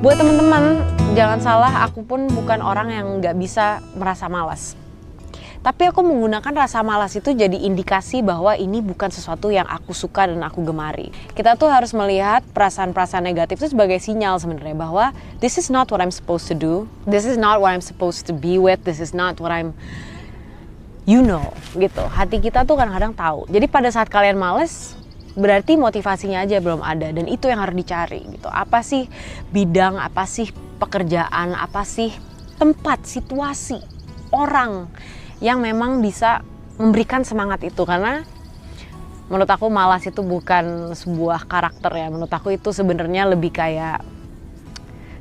Buat teman-teman, jangan salah, aku pun bukan orang yang nggak bisa merasa malas. Tapi aku menggunakan rasa malas itu jadi indikasi bahwa ini bukan sesuatu yang aku suka dan aku gemari. Kita tuh harus melihat perasaan-perasaan negatif itu sebagai sinyal sebenarnya bahwa this is not what I'm supposed to do, this is not what I'm supposed to be with, this is not what I'm, gitu. Hati kita tuh kadang-kadang tahu. Jadi pada saat kalian males, berarti motivasinya aja belum ada, dan itu yang harus dicari gitu. Apa sih bidang, apa sih pekerjaan, apa sih tempat, situasi, orang yang memang bisa memberikan semangat itu. Karena menurut aku malas itu bukan sebuah karakter ya, menurut aku itu sebenarnya lebih kayak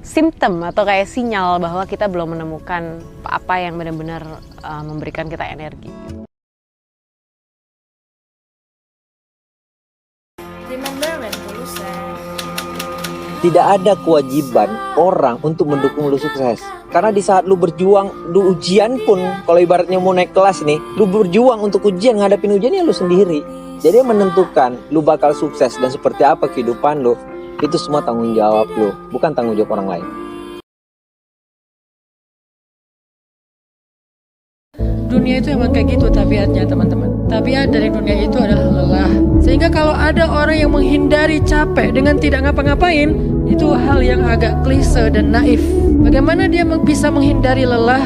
simptom atau kayak sinyal bahwa kita belum menemukan apa yang benar-benar memberikan kita energi gitu. Remember when lulusan. Tidak ada kewajiban orang untuk mendukung lu sukses. Karena di saat lu berjuang, lu ujian pun, kalau ibaratnya mau naik kelas nih, lu berjuang untuk ujian, ngadapin ujiannya lu sendiri. Jadi yang menentukan lu bakal sukses dan seperti apa kehidupan lu, itu semua tanggung jawab lu, bukan tanggung jawab orang lain. Dunia itu emang kayak gitu tabiatnya, teman-teman. Tabiat dari dunia itu adalah lelah. Sehingga kalau ada orang yang menghindari capek dengan tidak ngapa-ngapain, itu hal yang agak klise dan naif. Bagaimana dia bisa menghindari lelah?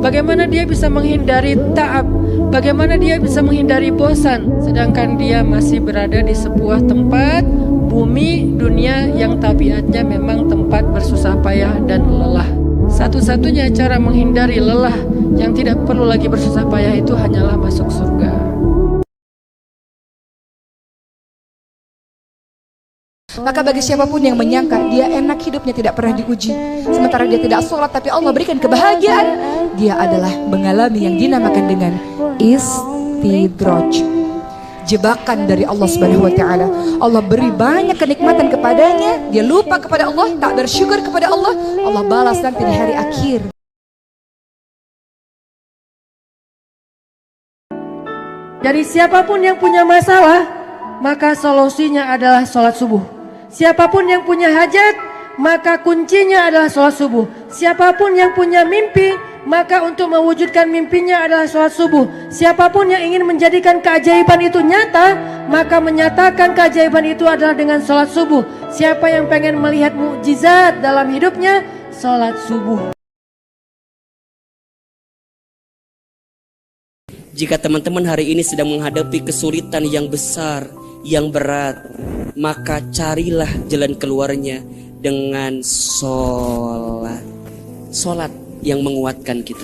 Bagaimana dia bisa menghindari ta'ab? Bagaimana dia bisa menghindari bosan? Sedangkan dia masih berada di sebuah tempat, bumi, dunia yang tabiatnya memang tempat bersusah payah dan lelah. Satu-satunya cara menghindari lelah yang tidak perlu lagi bersusah payah itu hanyalah masuk surga. Maka bagi siapapun yang menyangka dia enak hidupnya tidak pernah diuji, sementara dia tidak sholat tapi Allah berikan kebahagiaan, dia adalah mengalami yang dinamakan dengan istidraj, jebakan dari Allah Subhanahu wa taala. Allah beri banyak kenikmatan kepadanya, dia lupa kepada Allah, tak bersyukur kepada Allah, Allah balas nanti di hari akhir. Jadi siapapun yang punya masalah, maka solusinya adalah sholat subuh. Siapapun yang punya hajat, maka kuncinya adalah sholat subuh. Siapapun yang punya mimpi, maka untuk mewujudkan mimpinya adalah sholat subuh. Siapapun yang ingin menjadikan keajaiban itu nyata, maka menyatakan keajaiban itu adalah dengan sholat subuh. Siapa yang pengen melihat mukjizat dalam hidupnya, sholat subuh. Jika teman-teman hari ini sedang menghadapi kesulitan yang besar, yang berat, maka carilah jalan keluarnya dengan sholat. Sholat yang menguatkan kita,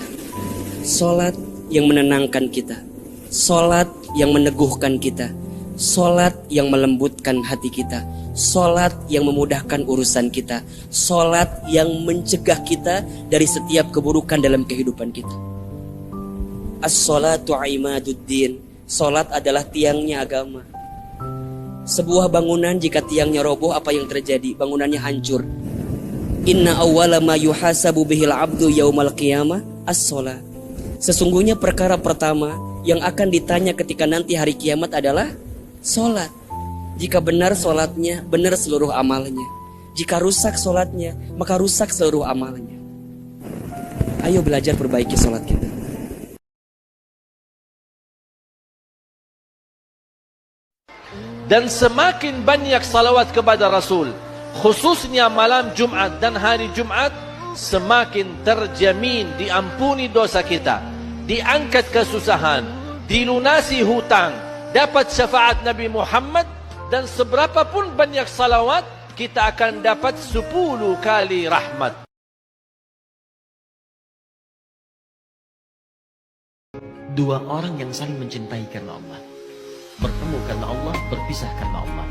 sholat yang menenangkan kita, sholat yang meneguhkan kita, sholat yang melembutkan hati kita, sholat yang memudahkan urusan kita, sholat yang mencegah kita dari setiap keburukan dalam kehidupan kita. As-sholatu imaduddin. Sholat adalah tiangnya agama. Sebuah bangunan jika tiangnya roboh, apa yang terjadi? Bangunannya hancur. Inna awwala ma yuhasabu bihil abdu yaumal qiyamah as-sholat. Sesungguhnya perkara pertama yang akan ditanya ketika nanti hari kiamat adalah sholat. Jika benar sholatnya, benar seluruh amalnya. Jika rusak sholatnya, maka rusak seluruh amalnya. Ayo belajar perbaiki sholat kita. Dan semakin banyak salawat kepada Rasul, khususnya malam Jumat dan hari Jumat, semakin terjamin diampuni dosa kita, diangkat kesusahan, dilunasi hutang, dapat syafaat Nabi Muhammad, dan seberapa pun banyak salawat, kita akan dapat 10 kali rahmat. Dua orang yang saling mencintai karena Allah, bertemu karena Allah, berpisah karena Allah.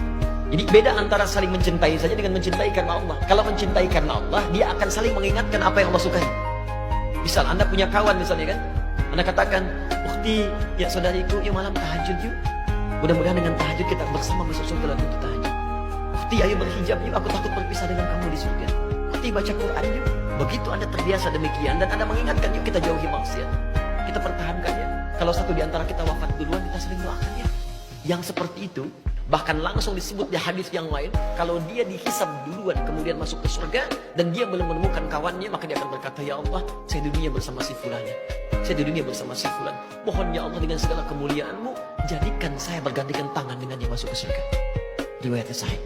Jadi beda antara saling mencintai saja dengan mencintai karena Allah. Kalau mencintai karena Allah, dia akan saling mengingatkan apa yang Allah sukai. Misal Anda punya kawan misalnya kan, Anda katakan, "Ukhti, ya saudariku, yuk malam tahajud yuk. Mudah-mudahan dengan tahajud kita bersama masuk surga dalam tahajud. Ukhti, ayo berhijab yuk, aku takut berpisah dengan kamu di surga. Ukhti, baca Quran yuk." Begitu Anda terbiasa demikian dan Anda mengingatkan, yuk kita jauhi maksiat, kita pertahankan ya. Kalau satu di antara kita wafat duluan, kita saling doakan ya. Yang seperti itu Bahkan langsung disebut di hadis yang lain, kalau dia dihisab duluan kemudian masuk ke surga dan dia belum menemukan kawannya, maka dia akan berkata, ya Allah, saya di dunia bersama si fulan. Saya di dunia bersama si fulan. Mohon ya Allah dengan segala kemuliaan-Mu, jadikan saya bergandengan tangan dengan dia masuk ke surga. Riwayatnya sahih.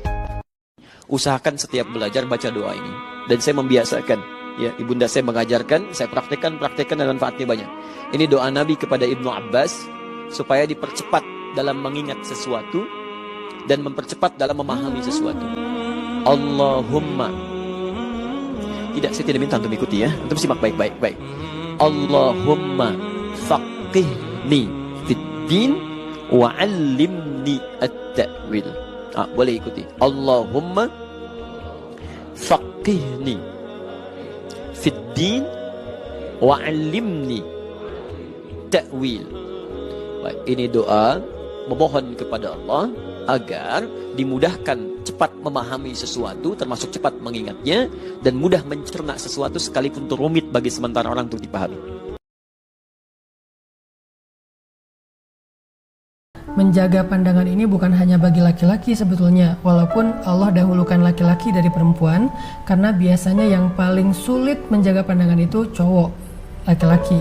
Usahakan setiap belajar baca doa ini. Dan saya membiasakan, ya, ibunda saya mengajarkan, saya praktekkan dan manfaatnya banyak. Ini doa Nabi kepada Ibnu Abbas supaya dipercepat dalam mengingat sesuatu dan mempercepat dalam memahami sesuatu. Allahumma. Tidak, saya tidak minta untuk ikuti ya. Untuk simak baik-baik. Allahumma faqihni fid din wa 'allimni at-ta'wil. Boleh ikuti. Allahumma faqihni fid din wa 'allimni ta'wil. Baik, ini doa memohon kepada Allah agar dimudahkan cepat memahami sesuatu, termasuk cepat mengingatnya, dan mudah mencerna sesuatu sekalipun itu rumit bagi sementara orang untuk dipahami. Menjaga pandangan ini bukan hanya bagi laki-laki sebetulnya, walaupun Allah dahulukan laki-laki dari perempuan, karena biasanya yang paling sulit menjaga pandangan itu cowok, laki-laki.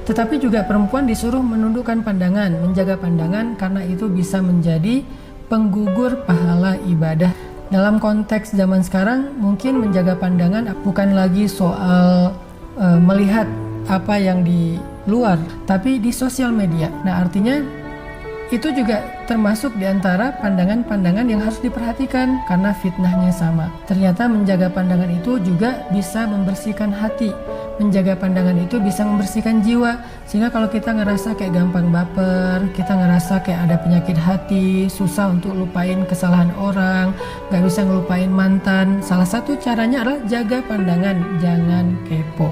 Tetapi juga perempuan disuruh menundukkan pandangan, menjaga pandangan, karena itu bisa menjadi penggugur pahala ibadah. Dalam konteks zaman sekarang, mungkin menjaga pandangan bukan lagi soal melihat apa yang di luar, tapi di sosial media. Nah, artinya itu juga termasuk di antara pandangan-pandangan yang harus diperhatikan karena fitnahnya sama. Ternyata menjaga pandangan itu juga bisa membersihkan hati. Menjaga pandangan itu bisa membersihkan jiwa. Sehingga kalau kita ngerasa kayak gampang baper, kita ngerasa kayak ada penyakit hati, susah untuk lupain kesalahan orang, gak bisa ngelupain mantan. Salah satu caranya adalah jaga pandangan, jangan kepo.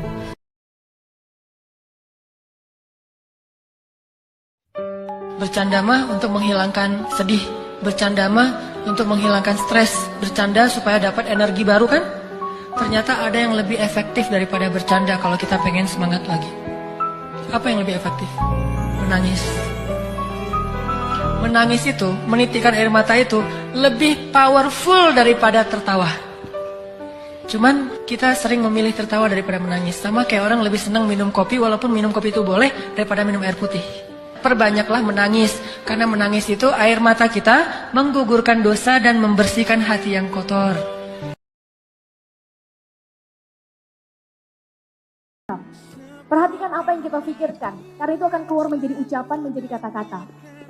Bercanda mah untuk menghilangkan sedih, bercanda mah untuk menghilangkan stres, bercanda supaya dapat energi baru kan? Ternyata ada yang lebih efektif daripada bercanda kalau kita pengen semangat lagi. Apa yang lebih efektif? Menangis. Menangis itu, menitikkan air mata itu lebih powerful daripada tertawa. Cuman kita sering memilih tertawa daripada menangis. Sama kayak orang lebih senang minum kopi walaupun minum kopi itu boleh daripada minum air putih. Perbanyaklah menangis, karena menangis itu air mata kita menggugurkan dosa dan membersihkan hati yang kotor. Perhatikan apa yang kita pikirkan, karena itu akan keluar menjadi ucapan, menjadi kata-kata.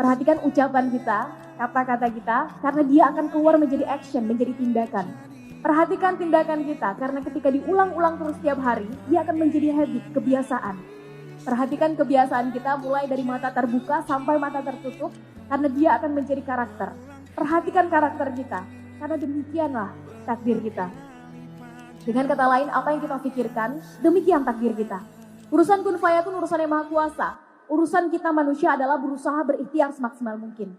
Perhatikan ucapan kita, kata-kata kita, karena dia akan keluar menjadi action, menjadi tindakan. Perhatikan tindakan kita, karena ketika diulang-ulang terus setiap hari, dia akan menjadi habit, kebiasaan. Perhatikan kebiasaan kita mulai dari mata terbuka sampai mata tertutup, karena dia akan menjadi karakter. Perhatikan karakter kita, karena demikianlah takdir kita. Dengan kata lain, apa yang kita pikirkan, demikian takdir kita. Urusan kun fayakun urusan yang maha kuasa. Urusan kita manusia adalah berusaha berikhtiar semaksimal mungkin.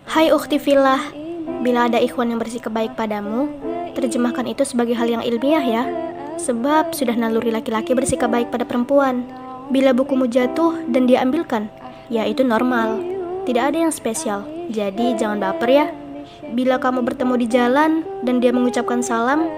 Hai ukhti fillah, bila ada ikhwan yang bersikap baik padamu, terjemahkan itu sebagai hal yang ilmiah ya. Sebab sudah naluri laki-laki bersikap baik pada perempuan. Bila bukumu jatuh dan dia ambilkan, ya itu normal. Tidak ada yang spesial, jadi jangan baper ya. Bila kamu bertemu di jalan dan dia mengucapkan salam,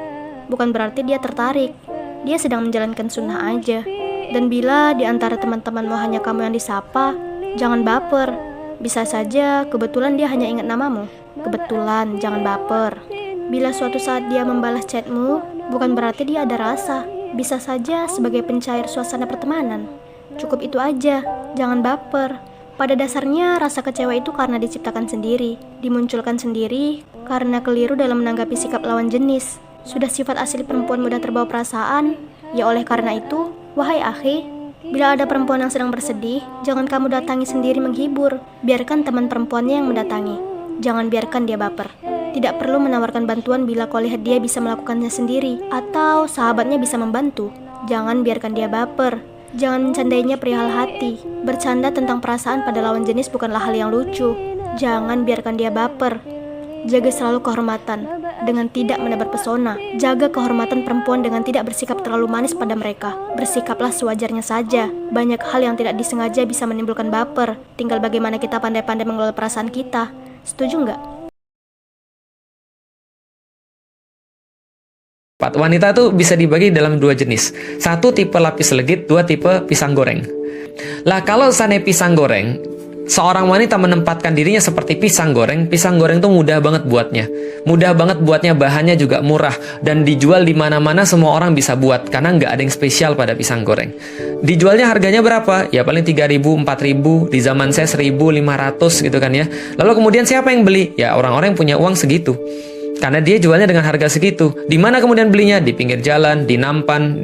bukan berarti dia tertarik. Dia sedang menjalankan sunnah aja. Dan bila di antara teman-temanmu hanya kamu yang disapa, jangan baper. Bisa saja kebetulan dia hanya ingat namamu. Kebetulan, jangan baper. Bila suatu saat dia membalas chatmu, bukan berarti dia ada rasa. Bisa saja sebagai pencair suasana pertemanan. Cukup itu aja, jangan baper. Pada dasarnya rasa kecewa itu karena diciptakan sendiri, dimunculkan sendiri karena keliru dalam menanggapi sikap lawan jenis. Sudah sifat asli perempuan mudah terbawa perasaan. Ya oleh karena itu, wahai akhi, bila ada perempuan yang sedang bersedih, jangan kamu datangi sendiri menghibur. Biarkan teman perempuannya yang mendatangi. Jangan biarkan dia baper. Tidak perlu menawarkan bantuan bila kau lihat dia bisa melakukannya sendiri atau sahabatnya bisa membantu. Jangan biarkan dia baper. Jangan mencandainya perihal hati. Bercanda tentang perasaan pada lawan jenis bukanlah hal yang lucu. Jangan biarkan dia baper. Jaga selalu kehormatan dengan tidak menebar pesona. Jaga kehormatan perempuan dengan tidak bersikap terlalu manis pada mereka. Bersikaplah sewajarnya saja. Banyak hal yang tidak disengaja bisa menimbulkan baper. Tinggal bagaimana kita pandai-pandai mengelola perasaan kita. Setuju nggak? Wanita tuh bisa dibagi dalam dua jenis. Satu tipe lapis legit, dua tipe pisang goreng. Lah kalau seandainya pisang goreng, seorang wanita menempatkan dirinya seperti pisang goreng tuh mudah banget buatnya. Mudah banget buatnya, bahannya juga murah dan dijual di mana-mana, semua orang bisa buat karena nggak ada yang spesial pada pisang goreng. Dijualnya harganya berapa? Ya paling 3.000, 4.000, di zaman saya 1.500 gitu kan ya. Lalu kemudian siapa yang beli? Ya orang-orang yang punya uang segitu. Karena dia jualnya dengan harga segitu. Di mana kemudian belinya? Di pinggir jalan, di nampan,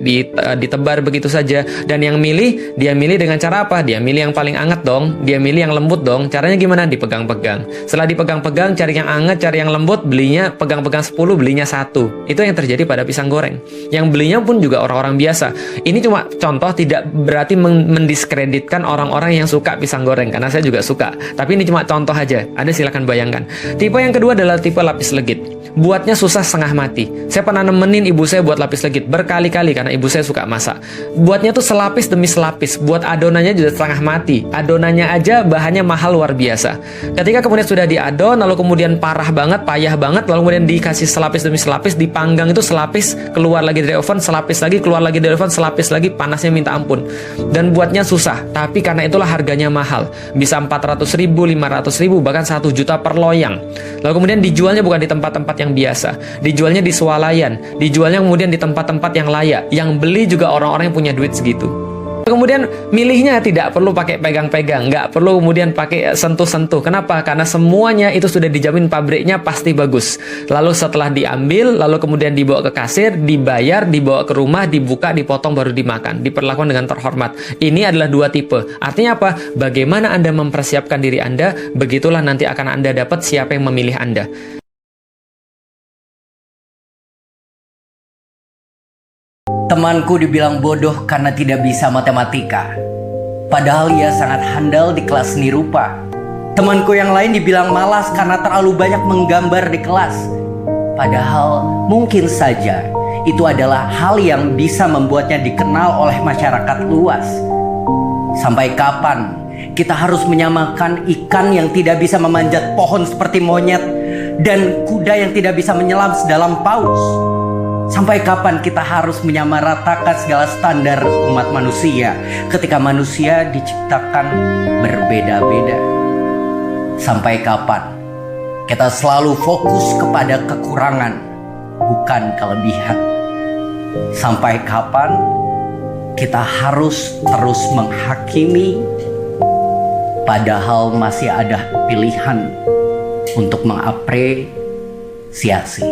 ditebar begitu saja. Dan yang milih, dia milih dengan cara apa? Dia milih yang paling anget dong. Dia milih yang lembut dong. Caranya gimana? Dipegang-pegang. Setelah dipegang-pegang, cari yang anget, cari yang lembut, belinya pegang-pegang 10, belinya 1. Itu yang terjadi pada pisang goreng. Yang belinya pun juga orang-orang biasa. Ini cuma contoh, tidak berarti mendiskreditkan orang-orang yang suka pisang goreng. Karena saya juga suka. Tapi ini cuma contoh aja. Anda silakan bayangkan. Tipe yang kedua adalah tipe lapis legit. Buatnya susah setengah mati. Saya pernah nemenin ibu saya buat lapis legit berkali-kali karena ibu saya suka masak. Buatnya tuh selapis demi selapis. Buat adonannya juga setengah mati. Adonannya aja bahannya mahal luar biasa. Ketika kemudian sudah diadon, lalu kemudian parah banget, payah banget, lalu kemudian dikasih selapis demi selapis, dipanggang itu selapis, keluar lagi dari oven, selapis lagi, keluar lagi dari oven, selapis lagi, panasnya minta ampun. Dan buatnya susah, tapi karena itulah harganya mahal. Bisa 400.000, 500.000, bahkan 1 juta per loyang. Lalu kemudian dijualnya bukan di tempat-tempat yang biasa, dijualnya di swalayan, dijualnya kemudian di tempat-tempat yang layak, yang beli juga orang-orang yang punya duit segitu. Kemudian milihnya tidak perlu pakai pegang-pegang, nggak perlu kemudian pakai sentuh-sentuh. Kenapa? Karena semuanya itu sudah dijamin pabriknya pasti bagus. Lalu setelah diambil, lalu kemudian dibawa ke kasir, dibayar, dibawa ke rumah, dibuka, dipotong, baru dimakan. Diperlakukan dengan terhormat. Ini adalah 2 tipe. Artinya apa? Bagaimana Anda mempersiapkan diri Anda, begitulah nanti akan Anda dapat siapa yang memilih Anda. Temanku dibilang bodoh karena tidak bisa matematika. Padahal ia sangat handal di kelas seni rupa. Temanku yang lain dibilang malas karena terlalu banyak menggambar di kelas. Padahal mungkin saja itu adalah hal yang bisa membuatnya dikenal oleh masyarakat luas. Sampai kapan kita harus menyamakan ikan yang tidak bisa memanjat pohon seperti monyet dan kuda yang tidak bisa menyelam sedalam paus? Sampai kapan kita harus menyamaratakan segala standar umat manusia ketika manusia diciptakan berbeda-beda? Sampai kapan kita selalu fokus kepada kekurangan, bukan kelebihan? Sampai kapan kita harus terus menghakimi, padahal masih ada pilihan untuk mengapresiasi?